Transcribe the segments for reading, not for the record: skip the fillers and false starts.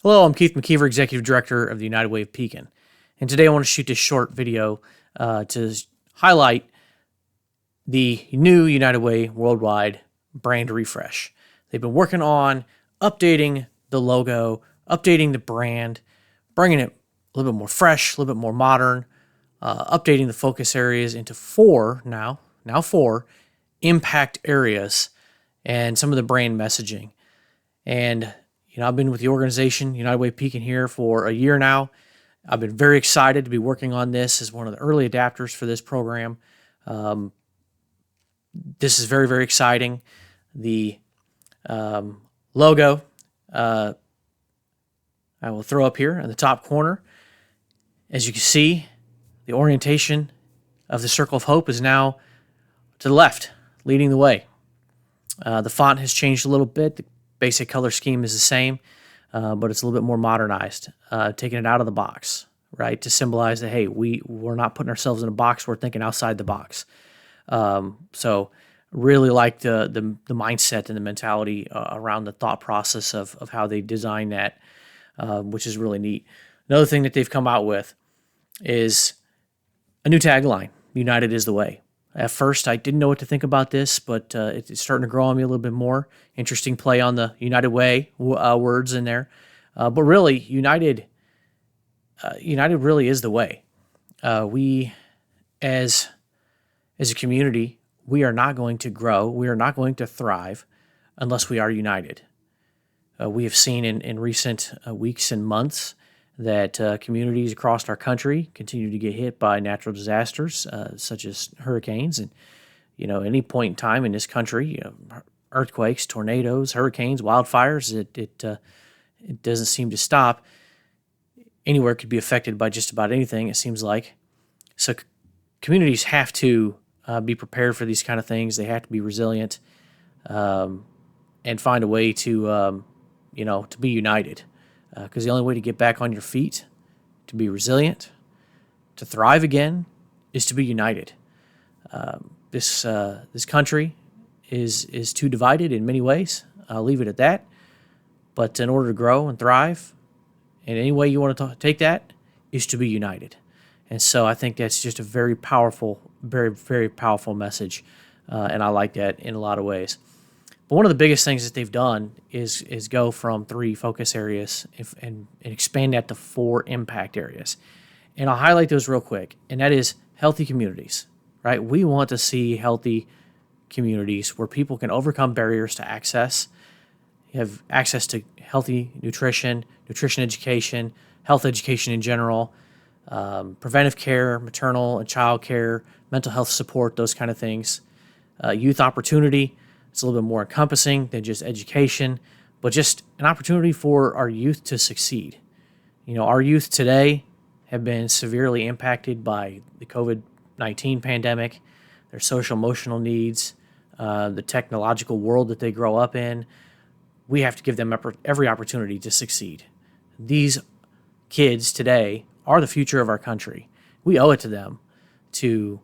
Hello, I'm Keith McKeever, Executive Director of the United Way of Pekin. And today I want to shoot this short video to highlight the new United Way worldwide brand refresh. They've been working on updating the logo, updating the brand, bringing it a little bit more fresh, a little bit more modern, updating the focus areas into four impact areas and some of the brand messaging. And I've been with the organization, United Way of Pekin, here for a year now. I've been very excited to be working on this as one of the early adapters for this program. This is very, very exciting. The logo, I will throw up here in the top corner. As you can see, the orientation of the Circle of Hope is now to the left, leading the way. The font has changed a little bit. The basic color scheme is the same, but it's a little bit more modernized, taking it out of the box, right, to symbolize that, hey, we're not putting ourselves in a box, we're thinking outside the box. So really like the mindset and the mentality around the thought process of how they design that, which is really neat. Another thing that they've come out with is a new tagline, United is the Way. At first, I didn't know what to think about this, but it's starting to grow on me a little bit more. Interesting play on the United Way words in there. But really, United really is the way. We, as a community, we are not going to grow, we are not going to thrive unless we are united. We have seen in recent weeks and months that communities across our country continue to get hit by natural disasters such as hurricanes. And, any point in time in this country, earthquakes, tornadoes, hurricanes, wildfires, it doesn't seem to stop. Anywhere could be affected by just about anything, it seems like. So communities have to be prepared for these kind of things. They have to be resilient and find a way to be united. Because the only way to get back on your feet, to be resilient, to thrive again, is to be united. This country is too divided in many ways. I'll leave it at that. But in order to grow and thrive, and any way you want to take that, is to be united. And so I think that's just a very powerful, very, very powerful message. And I like that in a lot of ways. But one of the biggest things that they've done is go from 3 focus areas and expand that to 4 impact areas. And I'll highlight those real quick. And that is healthy communities, right? We want to see healthy communities where people can overcome barriers to access, have access to healthy nutrition education, health education in general, preventive care, maternal and child care, mental health support, those kind of things, youth opportunity. It's a little bit more encompassing than just education, but just an opportunity for our youth to succeed. Our youth today have been severely impacted by the COVID-19 pandemic, their social emotional needs, the technological world that they grow up in. We have to give them every opportunity to succeed. These kids today are the future of our country. We owe it to them to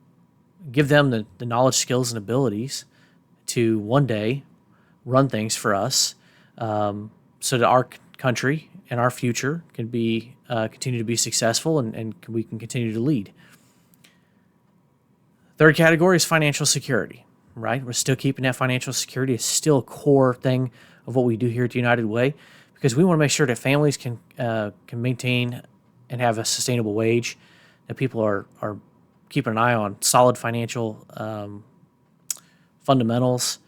give them the knowledge, skills, and abilities to one day run things for us, so that our country and our future can be continue to be successful and we can continue to lead. Third category is financial security, right? We're still keeping that financial security. It's still a core thing of what we do here at the United Way, because we want to make sure that families can maintain and have a sustainable wage, that people are keeping an eye on solid financial fundamentals,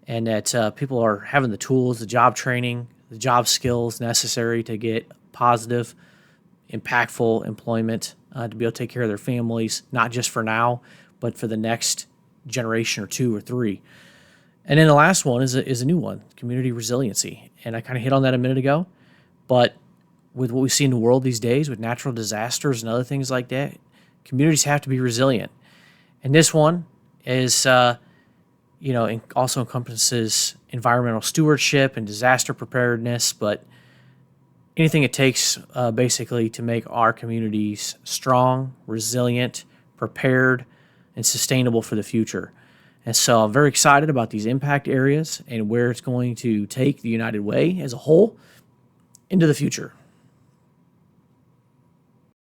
and that people are having the tools, the job training, the job skills necessary to get positive, impactful employment, to be able to take care of their families, not just for now, but for the next generation or 2 or 3. And then the last one is a new one, community resiliency. And I kind of hit on that a minute ago, but with what we see in the world these days with natural disasters and other things like that, communities have to be resilient. And this one is also encompasses environmental stewardship and disaster preparedness, but anything it takes basically to make our communities strong, resilient, prepared, and sustainable for the future. And so I'm very excited about these impact areas and where it's going to take the United Way as a whole. into the future.